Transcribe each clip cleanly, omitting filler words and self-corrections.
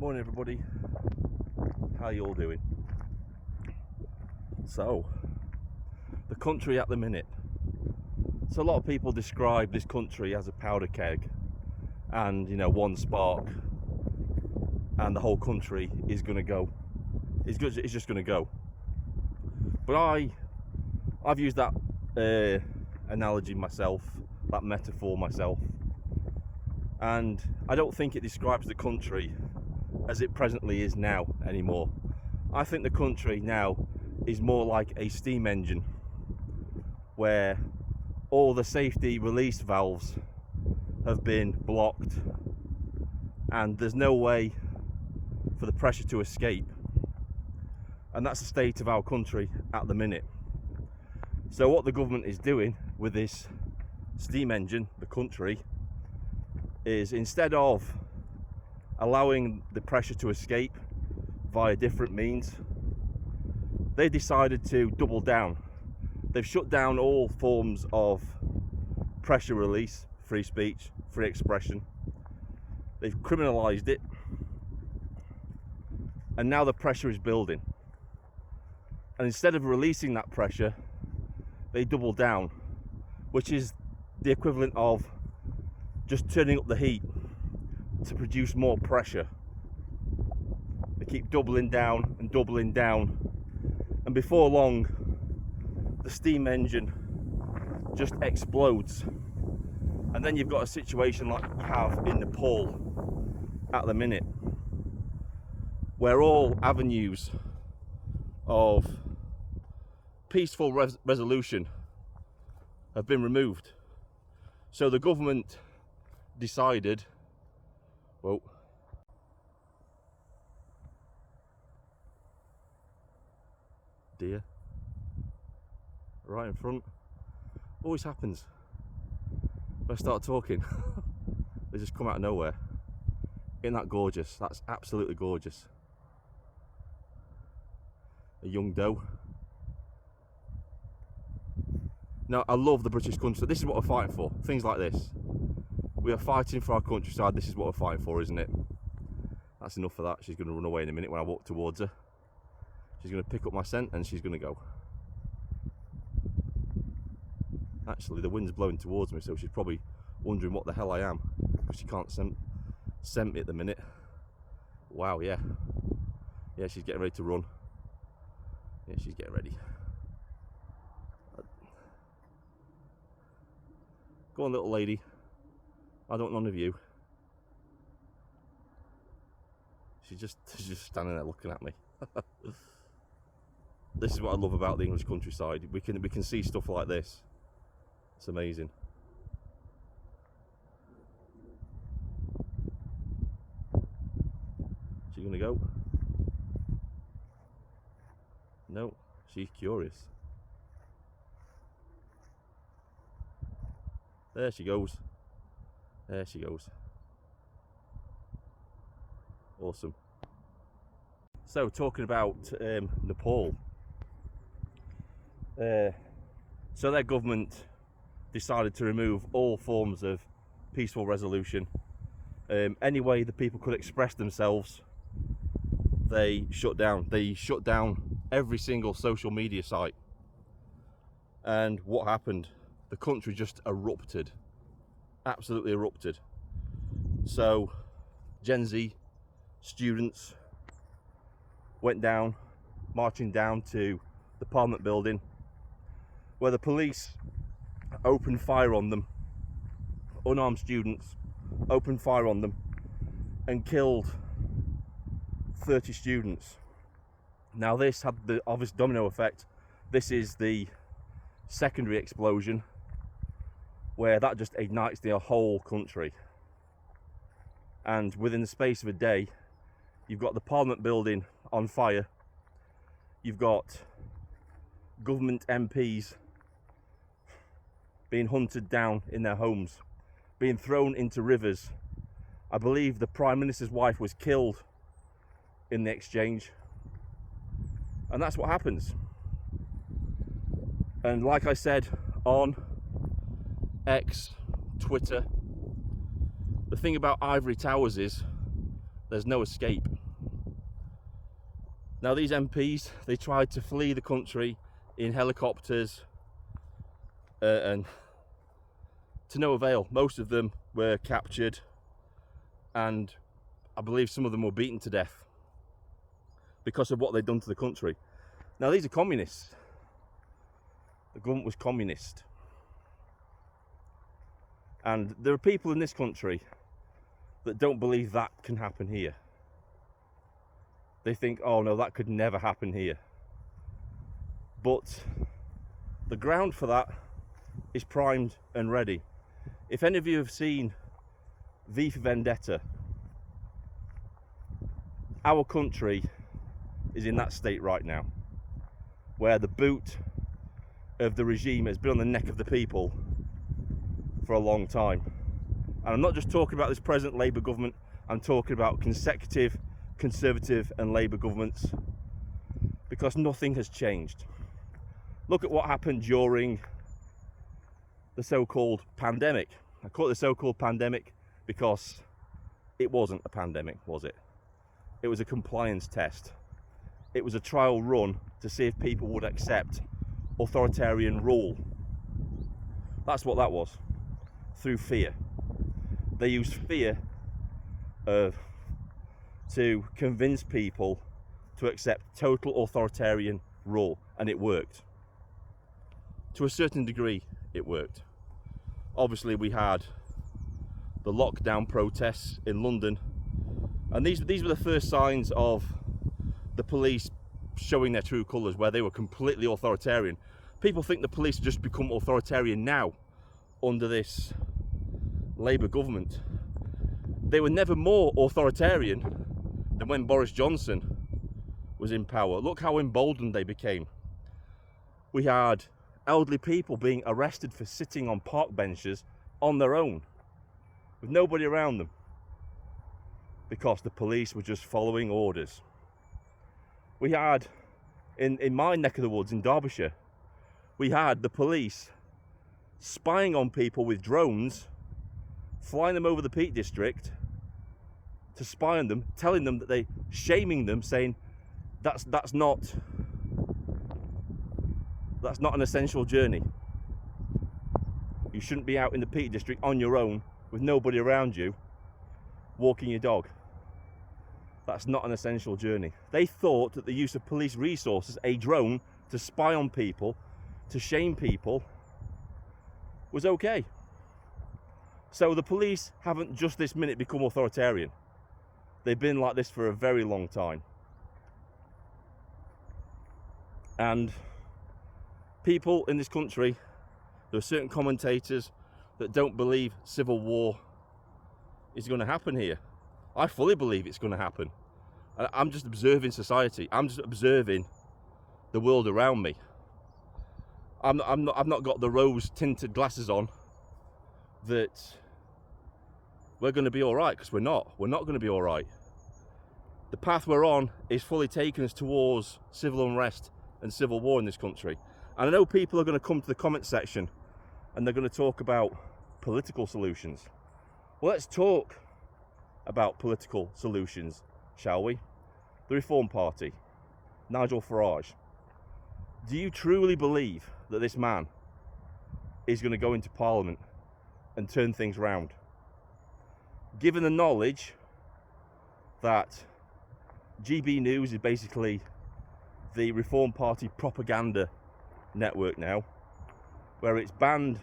Morning everybody, how you all doing? So, the country at the minute. So a lot of people describe this country as a powder keg and, you know, one spark and the whole country is going to go. It's just going to go. But I've used that analogy myself, that metaphor myself, and I don't think it describes the country as it presently is now anymore. I think the country now is more like a steam engine where all the safety release valves have been blocked and there's no way for the pressure to escape, and that's the state of our country at the minute. So what the government is doing with this steam engine, the country, is instead of allowing the pressure to escape via different means, they decided to double down. They've shut down all forms of pressure release, free speech, free expression. They've criminalized it, and now the pressure is building. And instead of releasing that pressure, they double down, which is the equivalent of just turning up the heat to produce more pressure. They keep doubling down and doubling down, and before long the steam engine just explodes, and then you've got a situation like you have in Nepal at the minute, where all avenues of peaceful resolution have been removed. So the government decided, whoa, deer right in front. Always happens when I start talking. They just come out of nowhere. Isn't that gorgeous? That's absolutely gorgeous. A young doe. Now, I love the British country. This is what we're fighting for. Things like this. We are fighting for our countryside. This is what we're fighting for, isn't it? That's enough of that. She's going to run away in a minute when I walk towards her. She's going to pick up my scent and she's going to go. Actually, the wind's blowing towards me, so she's probably wondering what the hell I am, because she can't scent me at the minute. Wow, yeah. Yeah, she's getting ready to run. Yeah, she's getting ready. Go on, little lady. I don't want none of you. She's just standing there looking at me. This is what I love about the English countryside. We can see stuff like this. It's amazing. She gonna go? No, she's curious. There she goes. There she goes. Awesome. So, talking about Nepal. So their government decided to remove all forms of peaceful resolution. Any way the people could express themselves, they shut down. They shut down every single social media site. And what happened? The country just erupted. Absolutely erupted. So Gen Z students went down, marching down to the Parliament building, where the police opened fire on them. Unarmed students opened fire on them and killed 30 students. Now this had the obvious domino effect. This is the secondary explosion, where that just ignites the whole country. And within the space of a day, you've got the Parliament building on fire. You've got government MPs being hunted down in their homes, being thrown into rivers. I believe the Prime Minister's wife was killed in the exchange. And that's what happens. And like I said on X, Twitter, the thing about ivory towers is There's no escape. Now these MPs, they tried to flee the country in helicopters and to no avail. Most of them were captured, and I believe some of them were beaten to death because of what they'd done to the country. Now these are communists. The government was communist. And there are people in this country that don't believe that can happen here. They think, oh no, that could never happen here. But the ground for that is primed and ready. If any of you have seen V for Vendetta, our country is in that state right now, where the boot of the regime has been on the neck of the people for a long time. And I'm not just talking about this present Labour government, I'm talking about consecutive Conservative and Labour governments, because nothing has changed. Look at what happened during the so-called pandemic. I call it the so-called pandemic because it wasn't a pandemic, was it? It was a compliance test. It was a trial run to see if people would accept authoritarian rule. That's what that was, through fear. They used fear to convince people to accept total authoritarian rule, and it worked. To a certain degree, it worked. Obviously, we had the lockdown protests in London, and these were the first signs of the police showing their true colours, where they were completely authoritarian. People think the police have just become authoritarian now under this Labour government. They were never more authoritarian than when Boris Johnson was in power. Look how emboldened they became. We had elderly people being arrested for sitting on park benches on their own, with nobody around them, because the police were just following orders. We had, in my neck of the woods in Derbyshire, we had the police spying on people with drones, flying them over the Peak District to spy on them, telling them that shaming them, saying that's not an essential journey. You shouldn't be out in the Peak District on your own with nobody around you, walking your dog. That's not an essential journey. They thought that the use of police resources, a drone, to spy on people, to shame people, was okay. So the police haven't just this minute become authoritarian. They've been like this for a very long time. And people in this country, there are certain commentators that don't believe civil war is going to happen here. I fully believe it's going to happen. I'm just observing society. I'm just observing the world around me. I've not got the rose-tinted glasses on that we're going to be all right, because we're not. We're not going to be all right. The path we're on is fully taking us towards civil unrest and civil war in this country. And I know people are going to come to the comment section and they're going to talk about political solutions. Well, let's talk about political solutions, shall we? The Reform Party, Nigel Farage. Do you truly believe that this man is going to go into Parliament and turn things round? Given the knowledge that GB News is basically the Reform Party propaganda network now, where it's banned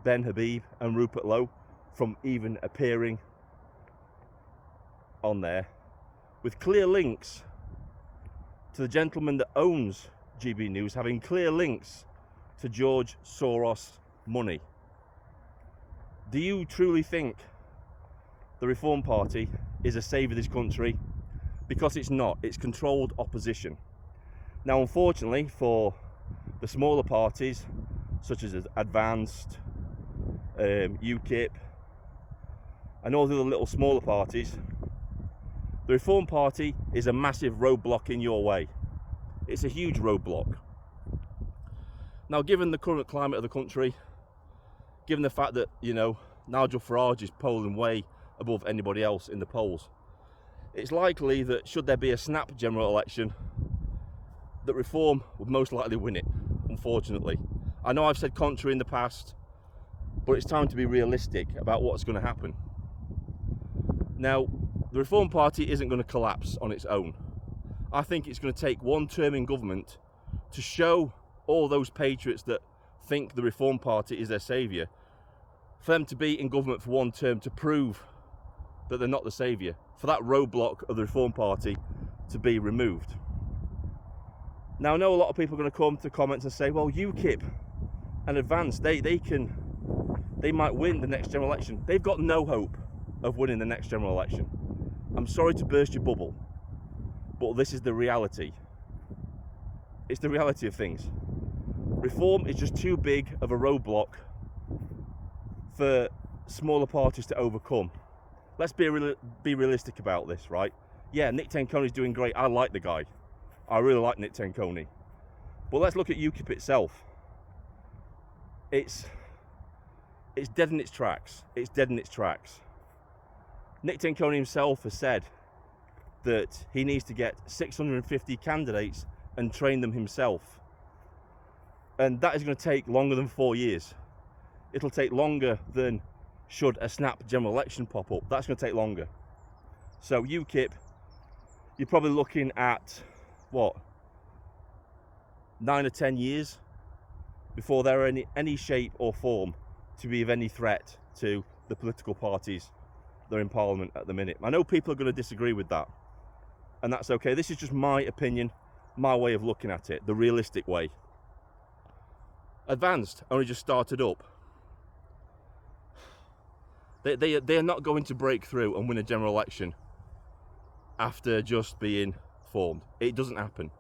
Ben Habib and Rupert Lowe from even appearing on there, with clear links to the gentleman that owns GB News having clear links to George Soros money. Do you truly think the Reform Party is a save of this country? Because it's not. It's controlled opposition. Now, unfortunately for the smaller parties, such as Advanced, UKIP, and all the other little smaller parties, the Reform Party is a massive roadblock in your way. It's a huge roadblock. Now, given the current climate of the country, given the fact that, Nigel Farage is polling way above anybody else in the polls, it's likely that should there be a snap general election, that Reform would most likely win it, unfortunately. I know I've said contrary in the past, but it's time to be realistic about what's going to happen. Now, the Reform Party isn't going to collapse on its own. I think it's going to take one term in government to show all those patriots that think the Reform Party is their saviour, for them to be in government for one term to prove that they're not the saviour, for that roadblock of the Reform Party to be removed. Now, I know a lot of people are going to come to comments and say, well, UKIP and Advance, they might win the next general election. They've got no hope of winning the next general election. I'm sorry to burst your bubble, but this is the reality. It's the reality of things. Reform is just too big of a roadblock for smaller parties to overcome. Let's be realistic about this, right? Yeah, Nick Tenconi's doing great. I like the guy. I really like Nick Tenconi. But let's look at UKIP itself. It's dead in its tracks. It's dead in its tracks. Nick Tenconi himself has said that he needs to get 650 candidates and train them himself. And that is going to take longer than 4 years. It'll take longer than should a snap general election pop up. That's going to take longer. So UKIP, you're probably looking at, what, 9 or 10 years before they're in any shape or form to be of any threat to the political parties that are in Parliament at the minute. I know people are going to disagree with that, and that's okay. This is just my opinion, my way of looking at it, the realistic way. Advanced only just started up. They are not going to break through and win a general election after just being formed. It doesn't happen.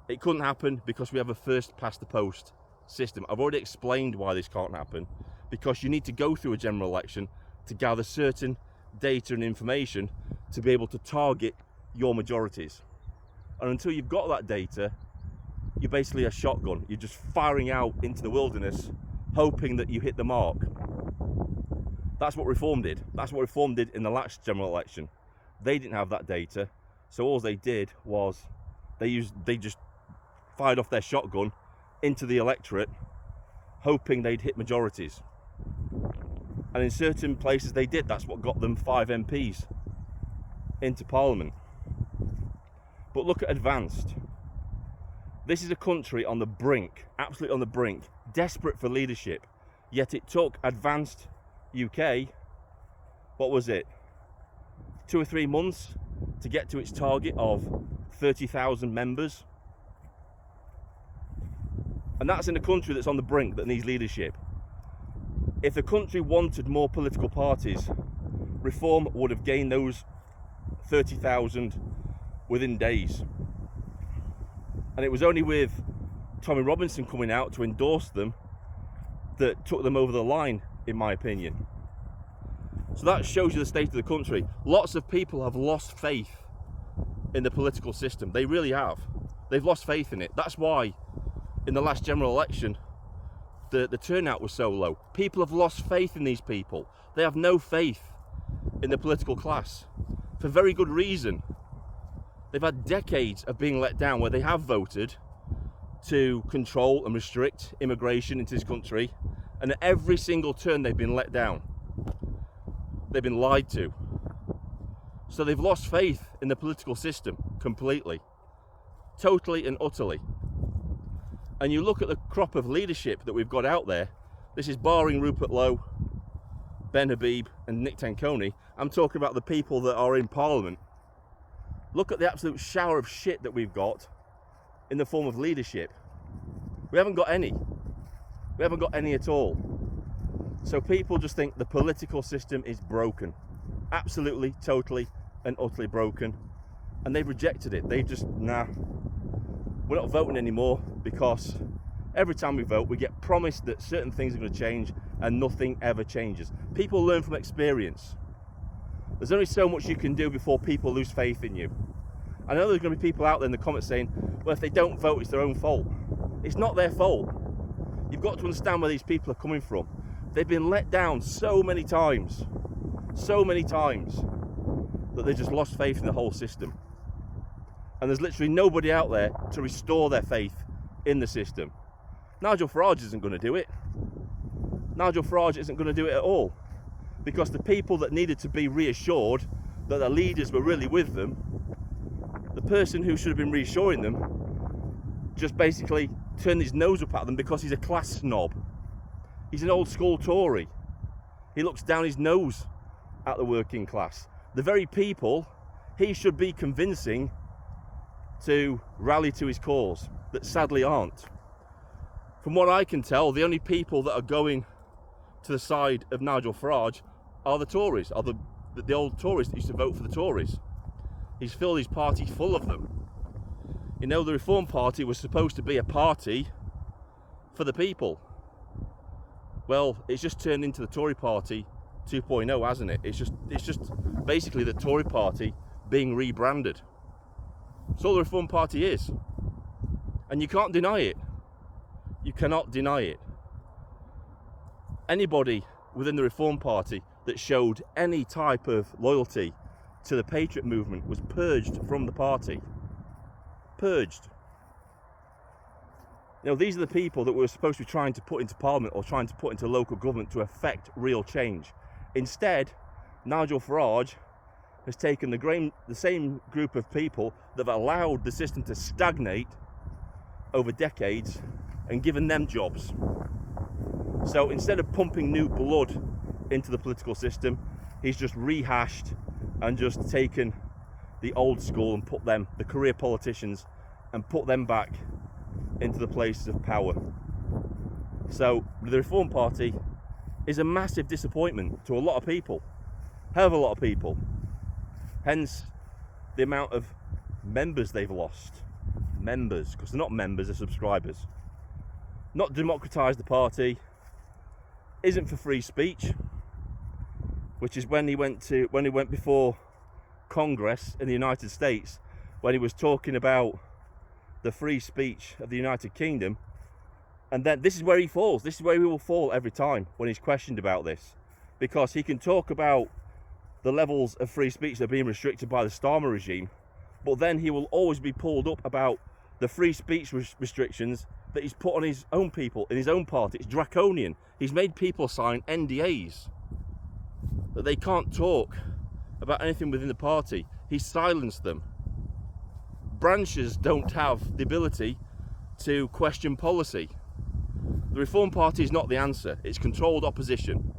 It couldn't happen because we have a first past the post system. I've already explained why this can't happen, because you need to go through a general election to gather certain data and information to be able to target your majorities. And until you've got that data, you're basically a shotgun. You're just firing out into the wilderness, hoping that you hit the mark. That's what Reform did. That's what Reform did in the last general election. They didn't have that data, so all they did was they just fired off their shotgun into the electorate, hoping they'd hit majorities. And in certain places they did. That's what got them 5 MPs into Parliament. But look at Advanced. This is a country on the brink, absolutely on the brink, desperate for leadership. Yet it took Advanced UK, what was it, 2 or 3 months to get to its target of 30,000 members. And that's in a country that's on the brink, that needs leadership. If the country wanted more political parties, Reform would have gained those 30,000 within days. And it was only with Tommy Robinson coming out to endorse them that took them over the line, in my opinion. So that shows you the state of the country. Lots of people have lost faith in the political system. They really have. They've lost faith in it. That's why in the last general election the turnout was so low. People have lost faith in these people. They have no faith in the political class, for very good reason. They've had decades of being let down, where they have voted to control and restrict immigration into this country, and at every single turn they've been let down. They've been lied to. So they've lost faith in the political system completely, totally and utterly. And you look at the crop of leadership that we've got out there. This is barring Rupert Lowe, Ben Habib and Nick Tenconi. I'm talking about the people that are in Parliament. Look at the absolute shower of shit that we've got in the form of leadership. We haven't got any. We haven't got any at all. So people just think the political system is broken. Absolutely, totally and utterly broken. And they've rejected it. They've just, nah, we're not voting anymore, because every time we vote, we get promised that certain things are going to change and nothing ever changes. People learn from experience. There's only so much you can do before people lose faith in you. I know there's going to be people out there in the comments saying, well, if they don't vote, it's their own fault. It's not their fault. You've got to understand where these people are coming from. They've been let down so many times. So many times. that they just lost faith in the whole system. And there's literally nobody out there to restore their faith in the system. Nigel Farage isn't going to do it. Nigel Farage isn't going to do it at all. Because the people that needed to be reassured that their leaders were really with them, the person who should have been reassuring them just basically turned his nose up at them because he's a class snob. He's an old school Tory. He looks down his nose at the working class. The very people he should be convincing to rally to his cause, that sadly aren't. From what I can tell, the only people that are going to the side of Nigel Farage are the Tories, are the old Tories that used to vote for the Tories. He's filled his party full of them. You know, the Reform Party was supposed to be a party for the people. Well, it's just turned into the Tory Party 2.0, hasn't it? It's just basically the Tory Party being rebranded. That's all the Reform Party is. And you can't deny it. You cannot deny it. Anybody within the Reform Party that showed any type of loyalty to the Patriot movement was purged from the party. Purged. You know, these are the people that we were supposed to be trying to put into Parliament or trying to put into local government to effect real change. Instead, Nigel Farage has taken the same group of people that have allowed the system to stagnate over decades and given them jobs. So instead of pumping new blood into the political system, he's just rehashed and just taken the old school and put them, the career politicians, and put them back into the places of power. So the Reform Party is a massive disappointment to a lot of people, hell of a lot of people. Hence the amount of members they've lost. Members, because they're not members, they're subscribers. Not democratised the party, isn't for free speech, which is when he went before Congress in the United States, when he was talking about the free speech of the United Kingdom. And then this is where he falls. This is where he will fall every time when he's questioned about this, because he can talk about the levels of free speech that are being restricted by the Starmer regime, but then he will always be pulled up about the free speech restrictions that he's put on his own people in his own party. It's draconian. He's made people sign NDAs that they can't talk about anything within the party. He's silenced them. Branches don't have the ability to question policy. The Reform Party is not the answer. It's controlled opposition.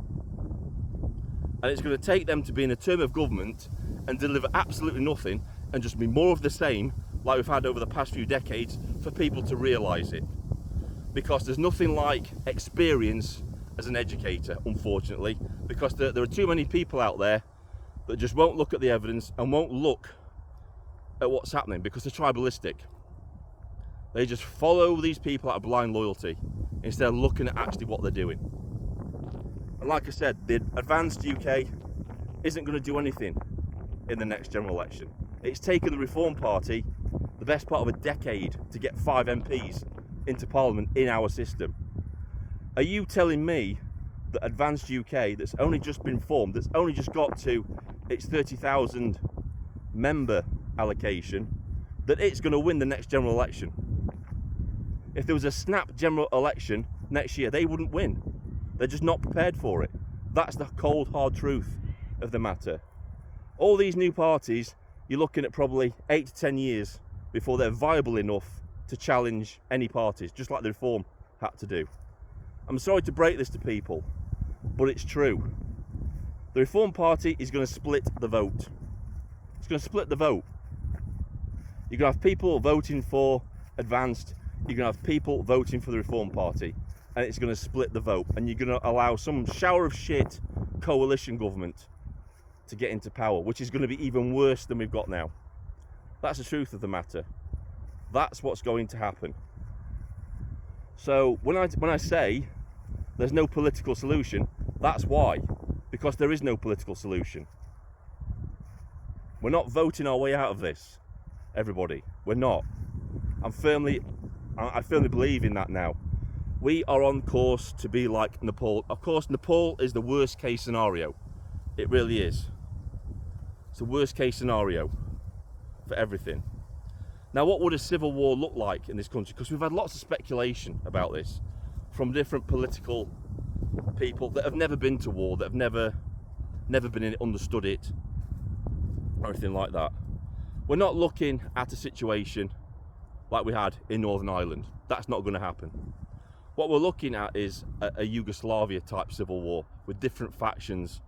And it's going to take them to be in a term of government and deliver absolutely nothing and just be more of the same like we've had over the past few decades for people to realise it. Because there's nothing like experience as an educator, unfortunately, because there are too many people out there that just won't look at the evidence and won't look at what's happening because they're tribalistic. They just follow these people out of blind loyalty instead of looking at actually what they're doing. And like I said, the advanced UK isn't going to do anything in the next general election. It's taken the Reform Party the best part of a decade to get 5 MPs into Parliament in our system. Are you telling me that Advanced UK, that's only just been formed, that's only just got to its 30,000 member allocation, that it's going to win the next general election? If there was a snap general election next year, they wouldn't win. They're just not prepared for it. That's the cold, hard truth of the matter. All these new parties, you're looking at probably 8 to 10 years before they're viable enough to challenge any parties, just like the Reform had to do. I'm sorry to break this to people, but it's true. The Reform Party is going to split the vote. It's going to split the vote. You're going to have people voting for Advanced, you're going to have people voting for the Reform Party, and it's going to split the vote, and you're going to allow some shower of shit coalition government to get into power, which is going to be even worse than we've got now. That's the truth of the matter. That's what's going to happen. So when I say there's no political solution, that's why. Because there is no political solution. We're not voting our way out of this, everybody. We're not. I firmly believe in that now. We are on course to be like Nepal. Of course, Nepal is the worst case scenario. It really is. It's the worst case scenario for everything. Now, what would a civil war look like in this country? Because we've had lots of speculation about this from different political people that have never been to war, that have never been in it, understood it, or anything like that. We're not looking at a situation like we had in Northern Ireland. That's not going to happen. What we're looking at is a Yugoslavia type civil war with different factions.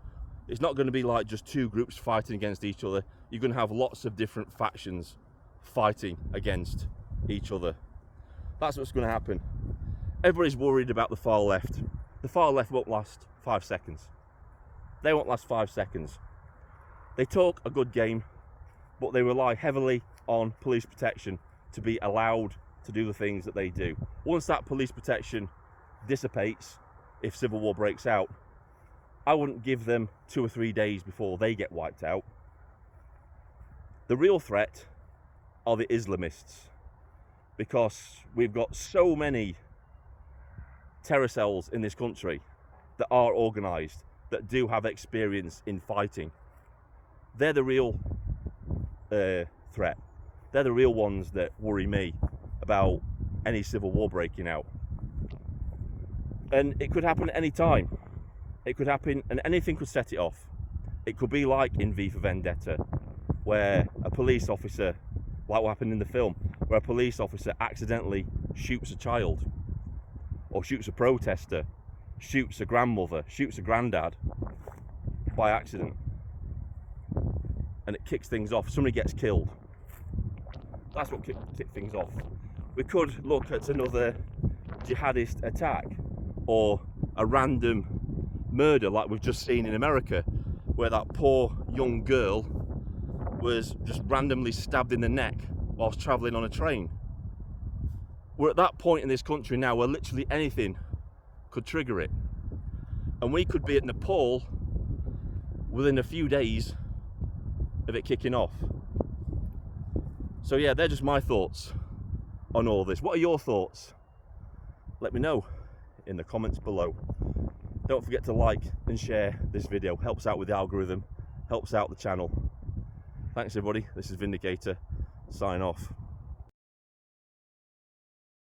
It's not going to be like just two groups fighting against each other. You're going to have lots of different factions fighting against each other. That's what's going to happen. Everybody's worried about the far left. The far left won't last 5 seconds. They won't last 5 seconds. They talk a good game, but they rely heavily on police protection to be allowed to do the things that they do. Once that police protection dissipates, if civil war breaks out, I wouldn't give them 2 or 3 days before they get wiped out. The real threat are the Islamists, because we've got so many terror cells in this country that are organised, that do have experience in fighting. They're the real threat. They're the real ones that worry me about any civil war breaking out. And it could happen at any time. It could happen, and anything could set it off. It could be like in V for Vendetta, where a police officer, like what happened in the film, where a police officer accidentally shoots a child, or shoots a protester, shoots a grandmother, shoots a granddad by accident, and it kicks things off. Somebody gets killed. That's what kicked things off. We could look at another jihadist attack, or a random murder like we've just seen in America, where that poor young girl was just randomly stabbed in the neck whilst travelling on a train. We're at that point in this country now where literally anything could trigger it. And we could be at Nepal within a few days of it kicking off. So yeah, they're just my thoughts on all this. What are your thoughts? Let me know in the comments below. Don't forget to like and share this video. Helps out with the algorithm, helps out the channel. Thanks everybody. This is Vindicator, sign off.